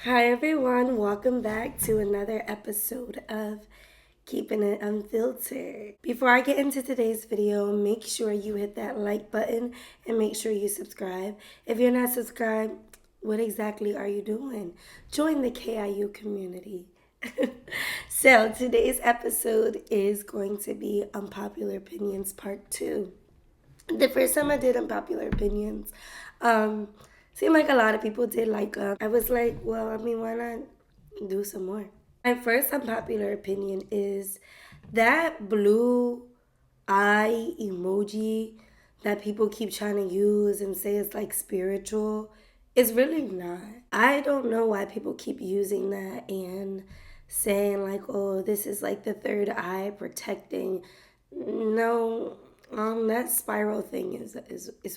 Hi everyone, welcome back to another episode of Keeping It Unfiltered. Before I get into today's video, make sure you hit that like button and make sure you subscribe. If you're not subscribed, what exactly are you doing? Join the KIU community. So today's episode is going to be Unpopular Opinions Part 2. The first time I did Unpopular Opinions, seemed like a lot of people did like I was like, well, I mean, why not do some more? My first unpopular opinion is that blue eye emoji that people keep trying to use and say it's like spiritual. It's really not. I don't know why people keep using that and saying like, oh, this is like the third eye protecting. No, that spiral thing is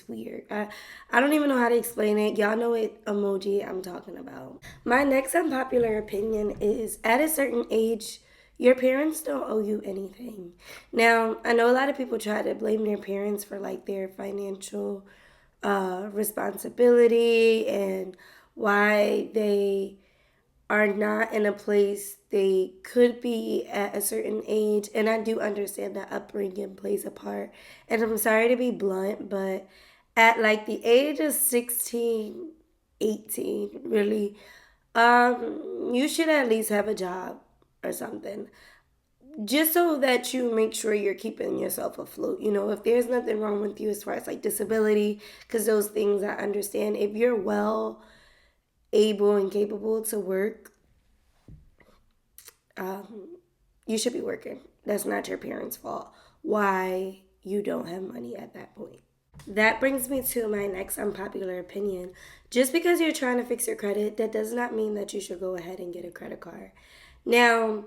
weird. I don't even know how to explain it. Y'all know what emoji I'm talking about. My next unpopular opinion is at a certain age, your parents don't owe you anything. Now, I know a lot of people try to blame their parents for like their financial responsibility and why they are not in a place they could be at a certain age. And I do understand that upbringing plays a part. And I'm sorry to be blunt, but at like the age of 16, 18, really, you should at least have a job or something. Just so that you make sure you're keeping yourself afloat. You know, if there's nothing wrong with you as far as like disability, because those things I understand. If you're well able and capable to work, you should be working. That's not your parents' fault. Why you don't have money at that point. That brings me to my next unpopular opinion. Just because you're trying to fix your credit, that does not mean that you should go ahead and get a credit card. Now,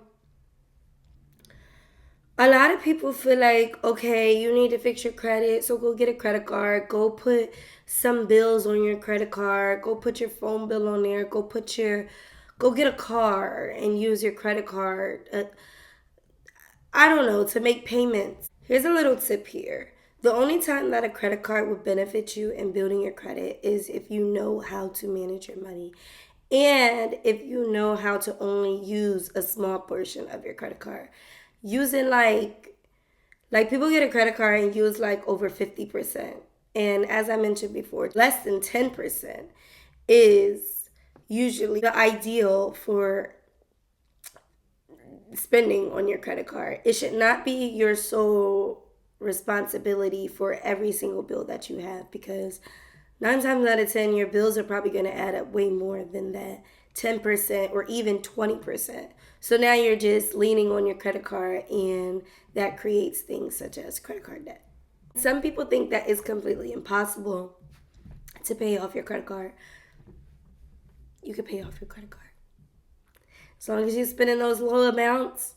a lot of people feel like, okay, you need to fix your credit, so go get a credit card. Go put some bills on your credit card. Go put your phone bill on there. Go get a car and use your credit card. I don't know, to make payments. Here's a little tip here. The only time that a credit card would benefit you in building your credit is if you know how to manage your money. And if you know how to only use a small portion of your credit card. Using like people get a credit card and use like over 50%. And as I mentioned before, less than 10% is usually the ideal for spending on your credit card. It should not be your sole responsibility for every single bill that you have, because 9 times out of 10 your bills are probably going to add up way more than that 10% or even 20%. So now you're just leaning on your credit card, and that creates things such as credit card debt. Some people think that it's completely impossible to pay off your credit card. You can pay off your credit card as long as you're spending those low amounts.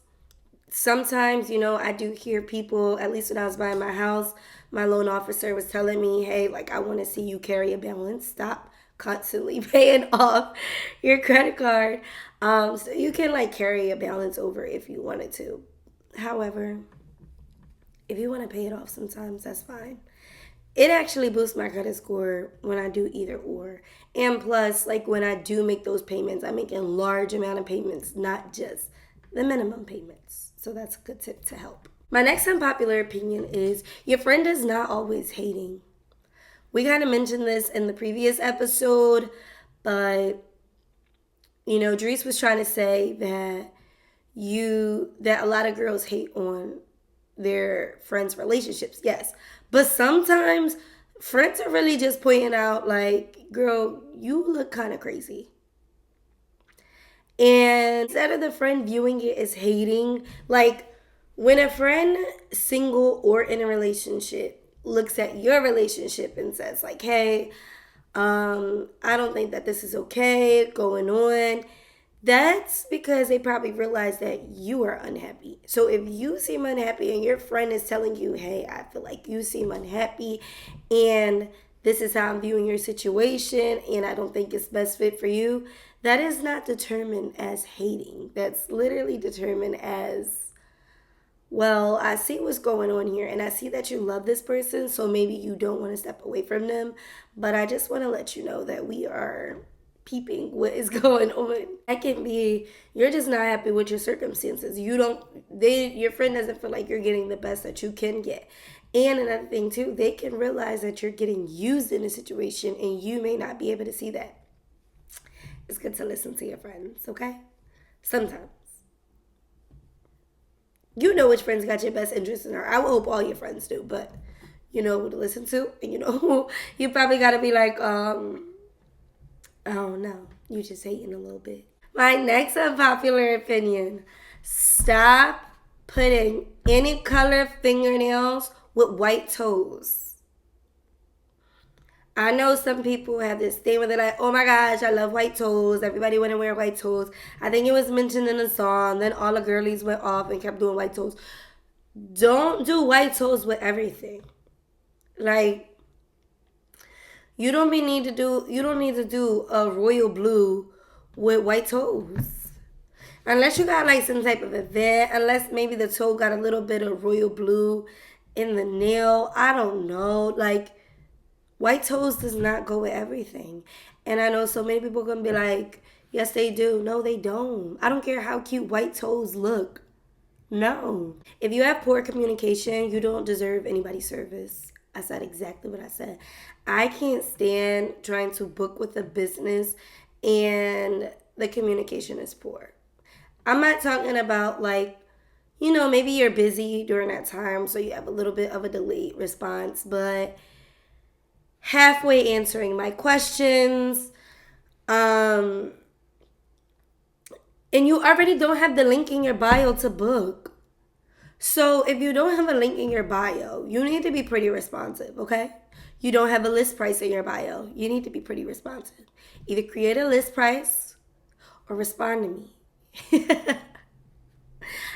Sometimes, I do hear people, at least when I was buying my house, my loan officer was telling me, hey, like, I want to see you carry a balance. Stop constantly paying off your credit card. So you can, like, carry a balance over if you wanted to. However, if you want to pay it off sometimes, that's fine. It actually boosts my credit score when I do either or. And plus, like, when I do make those payments, I make a large amount of payments, not just the minimum payments. So that's a good tip to help. My next unpopular opinion is your friend is not always hating. We kind of mentioned this in the previous episode, but Dries was trying to say that a lot of girls hate on their friends' relationships. Yes. But sometimes friends are really just pointing out like, girl, you look kind of crazy. And instead of the friend viewing it as hating, like when a friend, single or in a relationship, looks at your relationship and says like, hey, I don't think that this is okay going on. That's because they probably realize that you are unhappy. So if you seem unhappy and your friend is telling you, hey, I feel like you seem unhappy and this is how I'm viewing your situation and I don't think it's best fit for you, that is not determined as hating. That's literally determined as, well, I see what's going on here and I see that you love this person, so maybe you don't want to step away from them. But I just want to let you know that we are peeping what is going on. That can be you're just not happy with your circumstances. Your friend doesn't feel like you're getting the best that you can get. And another thing too, they can realize that you're getting used in a situation and you may not be able to see that. It's good to listen to your friends, okay? Sometimes. You know which friends got your best interest in her. I would hope all your friends do, but you know who to listen to, and you know who you probably gotta be like, I don't know. You just hating a little bit. My next unpopular opinion. Stop putting any color fingernails with white toes. I know some people have this thing where they're like, oh my gosh, I love white toes. Everybody want to wear white toes. I think it was mentioned in a song. Then all the girlies went off and kept doing white toes. Don't do white toes with everything. Like, you don't need to do a royal blue with white toes. Unless you got like some type of event, unless maybe the toe got a little bit of royal blue in the nail. I don't know. Like, white toes does not go with everything. And I know so many people are going to be like, yes, they do. No, they don't. I don't care how cute white toes look. No. If you have poor communication, you don't deserve anybody's service. I said exactly what I said. I can't stand trying to book with a business and the communication is poor. I'm not talking about like, maybe you're busy during that time, so you have a little bit of a delayed response, but halfway answering my questions, and you already don't have the link in your bio to book. So if you don't have a link in your bio, you need to be pretty responsive, okay? You don't have a list price in your bio. You need to be pretty responsive. Either create a list price or respond to me.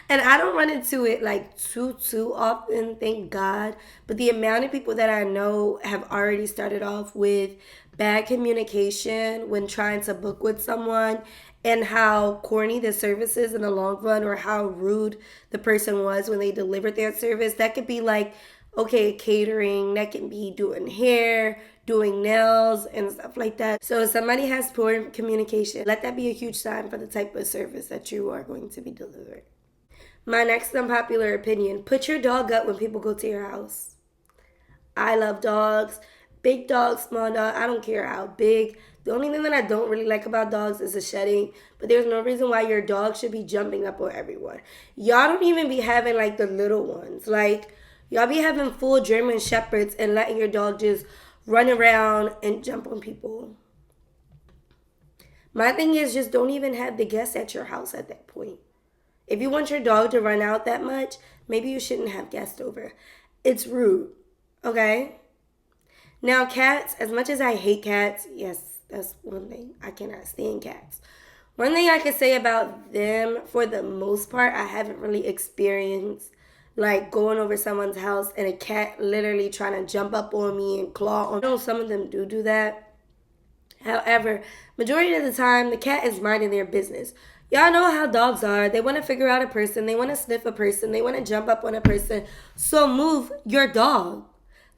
And I don't run into it like too often, thank God. But the amount of people that I know have already started off with bad communication when trying to book with someone, and how corny the service is in the long run, or how rude the person was when they delivered their service. That could be like, okay, catering. That can be doing hair, doing nails, and stuff like that. So if somebody has poor communication, let that be a huge sign for the type of service that you are going to be delivering. My next unpopular opinion, put your dog up when people go to your house. I love dogs. Big dog, small dog, I don't care how big. The only thing that I don't really like about dogs is the shedding. But there's no reason why your dog should be jumping up on everyone. Y'all don't even be having like the little ones. Like, y'all be having full German shepherds and letting your dog just run around and jump on people. My thing is, just don't even have the guests at your house at that point. If you want your dog to run out that much, maybe you shouldn't have guests over. It's rude, okay? Now, cats, as much as I hate cats, yes, that's one thing. I cannot stand cats. One thing I can say about them, for the most part, I haven't really experienced like going over someone's house and a cat literally trying to jump up on me and claw on me. I know some of them do that. However, majority of the time, the cat is minding their business. Y'all know how dogs are. They want to figure out a person. They want to sniff a person. They want to jump up on a person. So move your dog.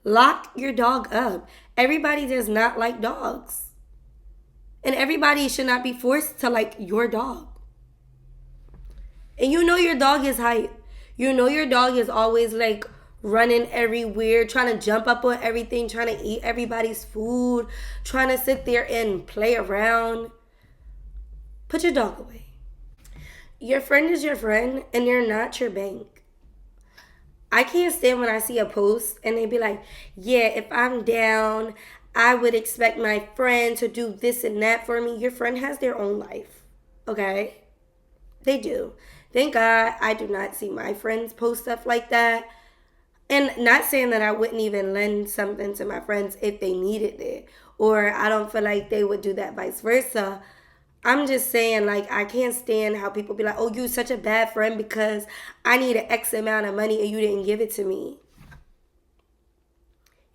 Lock your dog up. Everybody does not like dogs. And everybody should not be forced to like your dog. And you know your dog is hype. You know your dog is always like running everywhere, trying to jump up on everything, trying to eat everybody's food, trying to sit there and play around. Put your dog away. Your friend is your friend, and they're not your bank. I can't stand when I see a post and they be like, yeah, if I'm down, I would expect my friend to do this and that for me. Your friend has their own life, okay? They do. Thank God I do not see my friends post stuff like that. And not saying that I wouldn't even lend something to my friends if they needed it, or I don't feel like they would do that vice versa. I'm just saying, like, I can't stand how people be like, oh, you such a bad friend because I need an X amount of money and you didn't give it to me.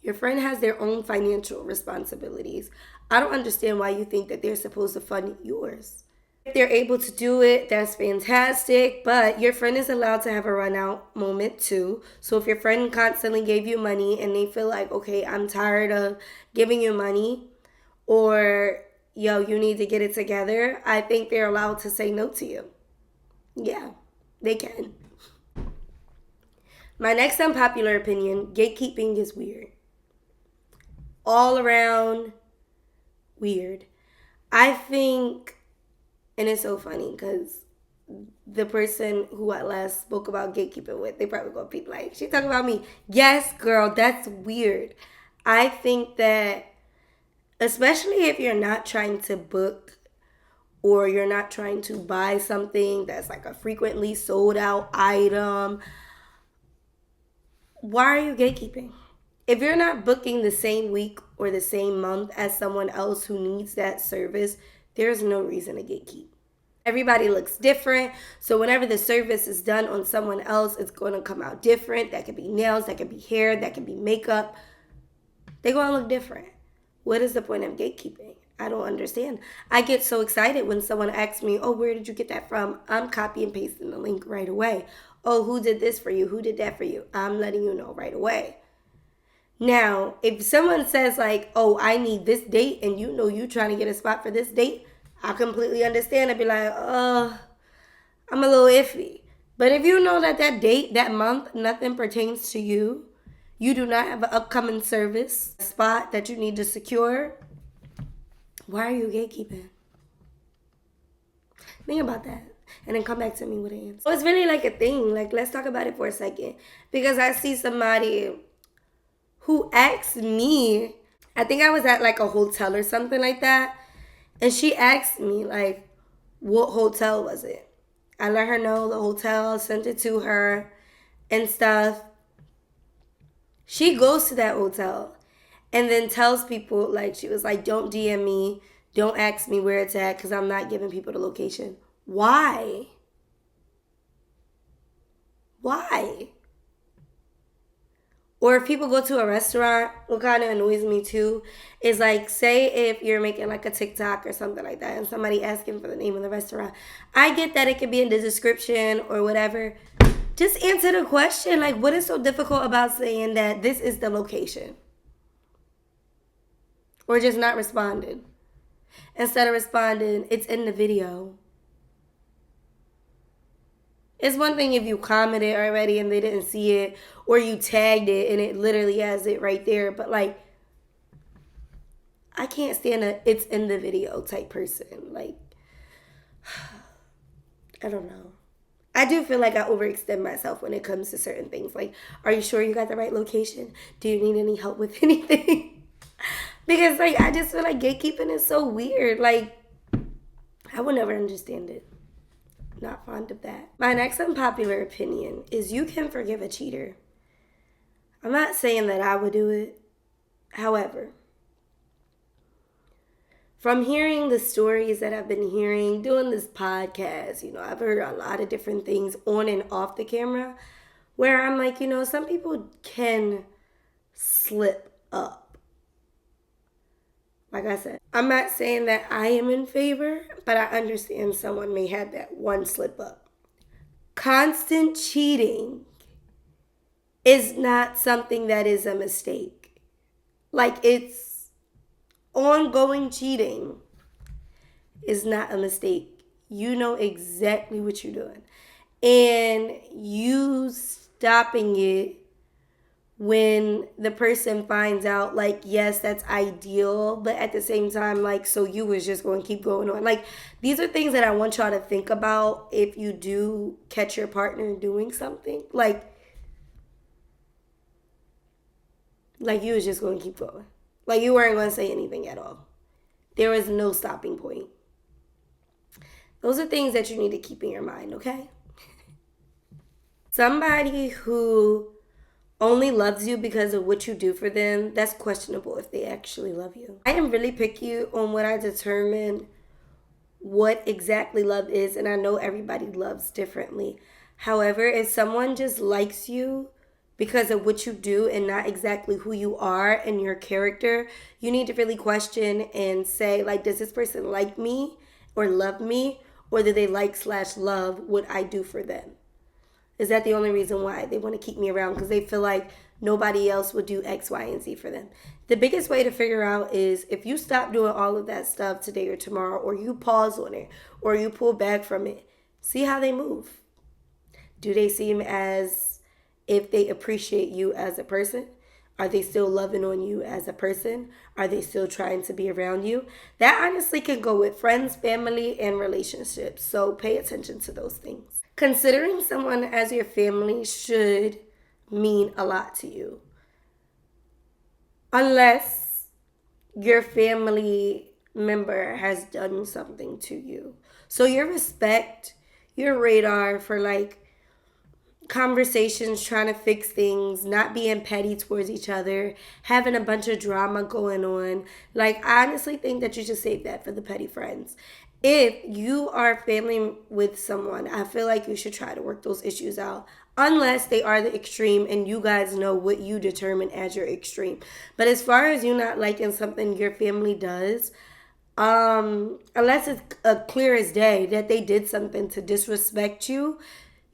Your friend has their own financial responsibilities. I don't understand why you think that they're supposed to fund yours. If they're able to do it, that's fantastic. But your friend is allowed to have a run out moment too. So if your friend constantly gave you money and they feel like, okay, I'm tired of giving you money, or yo, you need to get it together, I think they're allowed to say no to you. Yeah, they can. My next unpopular opinion, gatekeeping is weird. All around weird. I think, and it's so funny because the person who I last spoke about gatekeeping with, they probably gonna be like, she talking about me. Yes, girl, that's weird. I think that, especially if you're not trying to book or you're not trying to buy something that's like a frequently sold out item, why are you gatekeeping? If you're not booking the same week or the same month as someone else who needs that service, there's no reason to gatekeep. Everybody looks different. So whenever the service is done on someone else, it's going to come out different. That could be nails, that could be hair, that could be makeup. They're going to look different. What is the point of gatekeeping? I don't understand. I get so excited when someone asks me, oh, where did you get that from? I'm copy and pasting the link right away. Oh, who did this for you? Who did that for you? I'm letting you know right away. Now, if someone says like, oh, I need this date and you know you trying to get a spot for this date, I completely understand. I'd be like, I'm a little iffy. But if you know that that date, that month, nothing pertains to you, you do not have an upcoming service spot that you need to secure, why are you gatekeeping? Think about that. And then come back to me with an answer. So it's really like a thing. Like, let's talk about it for a second. Because I see somebody who asked me, I think I was at like a hotel or something like that. And she asked me, like, what hotel was it? I let her know the hotel, sent it to her and stuff. She goes to that hotel and then tells people, like, she was like, don't DM me. Don't ask me where it's at because I'm not giving people the location. Why? Why? Or if people go to a restaurant, what kind of annoys me too is like, say if you're making like a TikTok or something like that and somebody asking for the name of the restaurant. I get that it could be in the description or whatever. Just answer the question. Like, what is so difficult about saying that this is the location? Or just not responding. Instead of responding, it's in the video. It's one thing if you commented already and they didn't see it, or you tagged it and it literally has it right there. But like, I can't stand a it's in the video type person. Like, I don't know. I do feel like I overextend myself when it comes to certain things. Like, are you sure you got the right location? Do you need any help with anything? Because like, I just feel like gatekeeping is so weird. Like, I would never understand it. Not fond of that. My next unpopular opinion is you can forgive a cheater. I'm not saying that I would do it. However, from hearing the stories that I've been hearing, doing this podcast, I've heard a lot of different things on and off the camera where I'm like, some people can slip up. Like I said, I'm not saying that I am in favor, but I understand someone may have that one slip up. Constant cheating is not something that is a mistake. Like, it's ongoing cheating is not a mistake. You know exactly what you're doing. And you stopping it when the person finds out, like, yes, that's ideal, but at the same time, like, so you was just going to keep going on. Like, these are things that I want y'all to think about if you do catch your partner doing something. Like you was just going to keep going. Like, you weren't going to say anything at all. There was no stopping point. Those are things that you need to keep in your mind, okay? Somebody who only loves you because of what you do for them, that's questionable if they actually love you. I am really picky on when I determine what exactly love is, and I know everybody loves differently. However, if someone just likes you because of what you do and not exactly who you are and your character, you need to really question and say, like, does this person like me or love me, or do they like/love what I do for them? Is that the only reason why they want to keep me around? Because they feel like nobody else would do X, Y, and Z for them. The biggest way to figure out is if you stop doing all of that stuff today or tomorrow, or you pause on it, or you pull back from it, see how they move. Do they seem as if they appreciate you as a person? Are they still loving on you as a person? Are they still trying to be around you? That honestly can go with friends, family, and relationships. So pay attention to those things. Considering someone as your family should mean a lot to you. Unless your family member has done something to you. So your respect, your radar for like conversations, trying to fix things, not being petty towards each other, having a bunch of drama going on. Like, I honestly think that you should save that for the petty friends. If you are family with someone, I feel like you should try to work those issues out. Unless they are the extreme and you guys know what you determine as your extreme. But as far as you not liking something your family does, unless it's clear as day that they did something to disrespect you,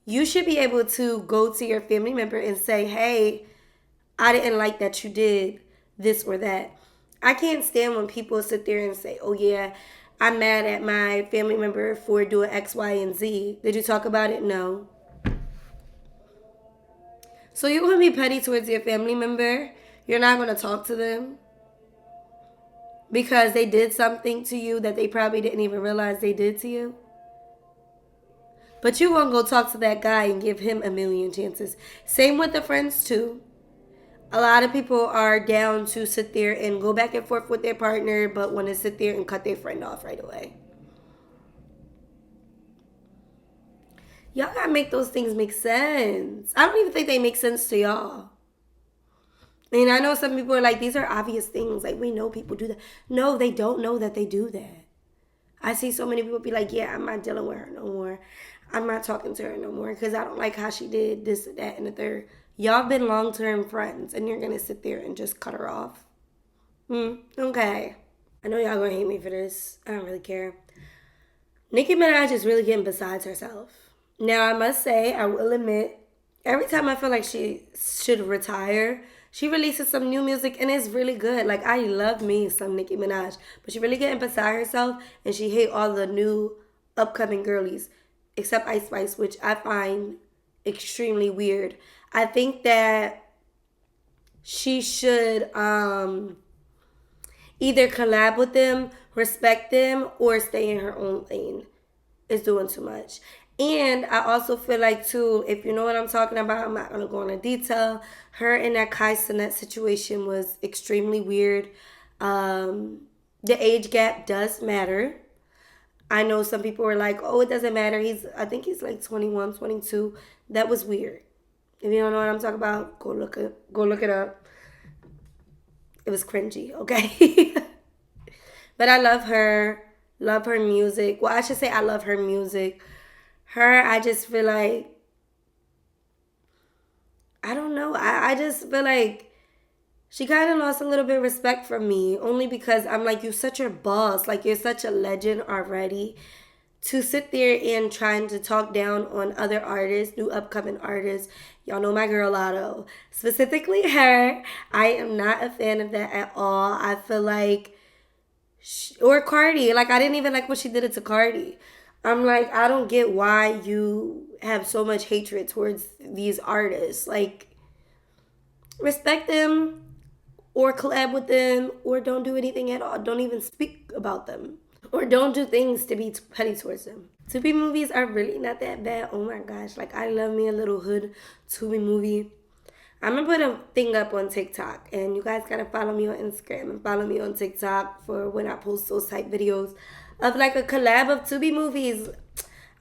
you should be able to go to your family member and say, hey, I didn't like that you did this or that. I can't stand when people sit there and say, oh yeah, I'm mad at my family member for doing X, Y, and Z. Did you talk about it? No. So you're going to be petty towards your family member. You're not going to talk to them because they did something to you that they probably didn't even realize they did to you. But you won't go talk to that guy and give him a million chances. Same with the friends too. A lot of people are down to sit there and go back and forth with their partner, but want to sit there and cut their friend off right away. Y'all gotta make those things make sense. I don't even think they make sense to y'all. And I know some people are like, these are obvious things. Like, we know people do that. No, they don't know that they do that. I see so many people be like, yeah, I'm not dealing with her no more. I'm not talking to her no more because I don't like how she did this, that, and the third. Y'all been long-term friends and you're going to sit there and just cut her off? Okay. I know y'all going to hate me for this. I don't really care. Nicki Minaj is really getting besides herself. Now, I must say, I will admit, every time I feel like she should retire, she releases some new music and it's really good. Like, I love me some Nicki Minaj. But she really getting beside herself and she hate all the new upcoming girlies. Except Ice Spice, which I find extremely weird. I think that she should either collab with them, respect them, or stay in her own lane. It's doing too much. And I also feel like, too, if you know what I'm talking about, I'm not going to go into detail. Her and that Kai Cenat situation was extremely weird. The age gap does matter. I know some people were like, oh, it doesn't matter. I think he's like 21, 22. That was weird. If you don't know what I'm talking about, go look it up. It was cringy, okay? But I love her music. Well, I should say I love her music. I just feel like, I don't know. I just feel like she kind of lost a little bit of respect from me, only because I'm like, you're such a boss. Like, you're such a legend already. To sit there and trying to talk down on other artists, new upcoming artists. Y'all know my girl Lotto. Specifically her. I am not a fan of that at all. I feel like, or Cardi. Like, I didn't even like what she did it to Cardi. I'm like, I don't get why you have so much hatred towards these artists. Like, respect them. Or collab with them, or don't do anything at all. Don't even speak about them. Or don't do things to be petty towards them. Tubi movies are really not that bad. Oh my gosh. Like, I love me a little hood Tubi movie. I'm going to put a thing up on TikTok. And you guys got to follow me on Instagram and follow me on TikTok for when I post those type videos of like a collab of Tubi movies.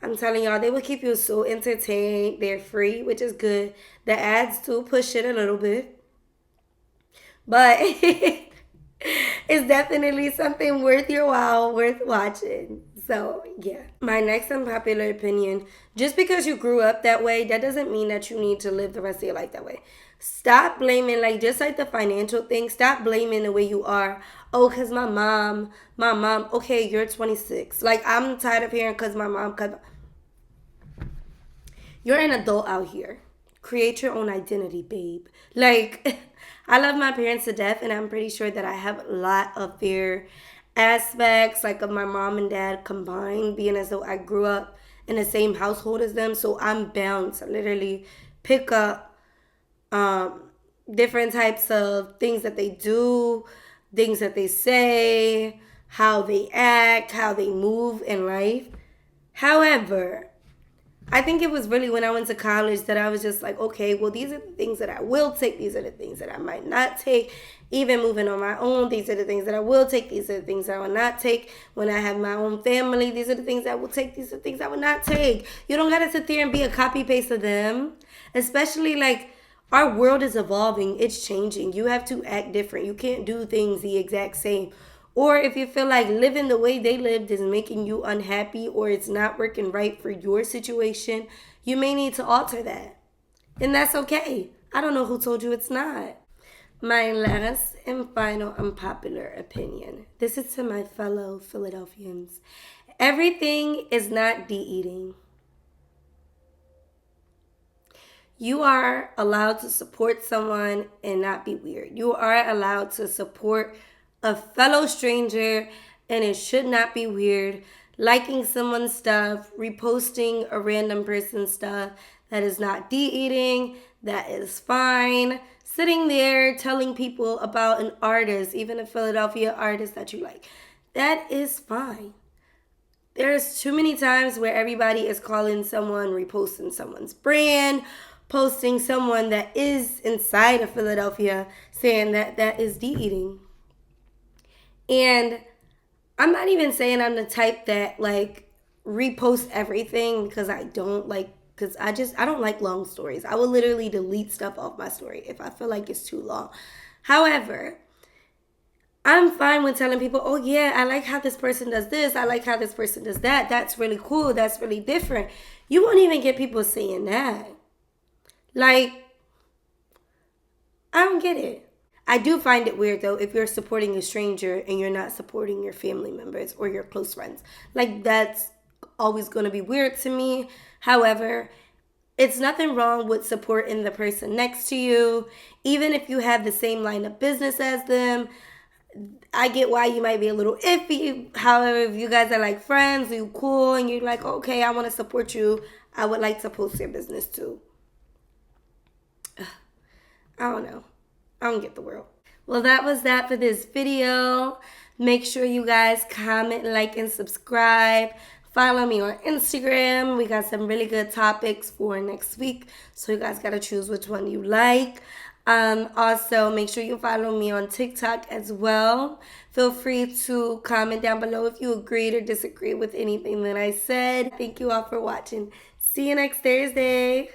I'm telling y'all, they will keep you so entertained. They're free, which is good. The ads do push it a little bit. But it's definitely something worth your while, worth watching. So, yeah. My next unpopular opinion, just because you grew up that way, that doesn't mean that you need to live the rest of your life that way. Stop blaming, like, just like the financial thing, stop blaming the way you are. Oh, because my mom, okay, you're 26. Like, I'm tired of hearing because my mom, You're an adult out here. Create your own identity, babe. Like, I love my parents to death, and I'm pretty sure that I have a lot of their aspects, like of my mom and dad combined, being as though I grew up in the same household as them. So I'm bound to literally pick up um, different types of things that they do, things that they say, how they act, how they move in life. However, I think it was really when I went to college that I was just like, okay, well, these are the things that I will take. These are the things that I might not take. Even moving on my own, these are the things that I will take. These are the things that I will not take. When I have my own family, these are the things I will take. These are the things I will not take. You don't got to sit there and be a copy paste of them. Especially like our world is evolving. It's changing. You have to act different. You can't do things the exact same. Or if you feel like living the way they lived is making you unhappy or it's not working right for your situation, you may need to alter that. And that's okay. I don't know who told you it's not. My last and final unpopular opinion. This is to my fellow Philadelphians. Everything is not de-eating. You are allowed to support someone and not be weird. You are allowed to support a fellow stranger and it should not be weird. Liking someone's stuff, reposting a random person's stuff, that is not de-eating, that is fine. Sitting there telling people about an artist, even a Philadelphia artist that you like, that is fine. There's too many times where everybody is calling someone, reposting someone's brand, posting someone that is inside of Philadelphia, saying that that is de-eating. And I'm not even saying I'm the type that like repost everything because I don't like, because I don't like long stories. I will literally delete stuff off my story if I feel like it's too long. However, I'm fine with telling people, oh yeah, I like how this person does this. I like how this person does that. That's really cool. That's really different. You won't even get people saying that. Like, I don't get it. I do find it weird though if you're supporting a stranger and you're not supporting your family members or your close friends. Like, that's always going to be weird to me. However, it's nothing wrong with supporting the person next to you, even if you have the same line of business as them. I get why you might be a little iffy. However, if you guys are like friends, you cool, and you're like, okay, I want to support you, I would like to post your business too. I don't know. I don't get the world. Well, that was that for this video. Make sure you guys comment, like, and subscribe. Follow me on Instagram. We got some really good topics for next week. So you guys got to choose which one you like. Also, make sure you follow me on TikTok as well. Feel free to comment down below if you agreed or disagreed with anything that I said. Thank you all for watching. See you next Thursday.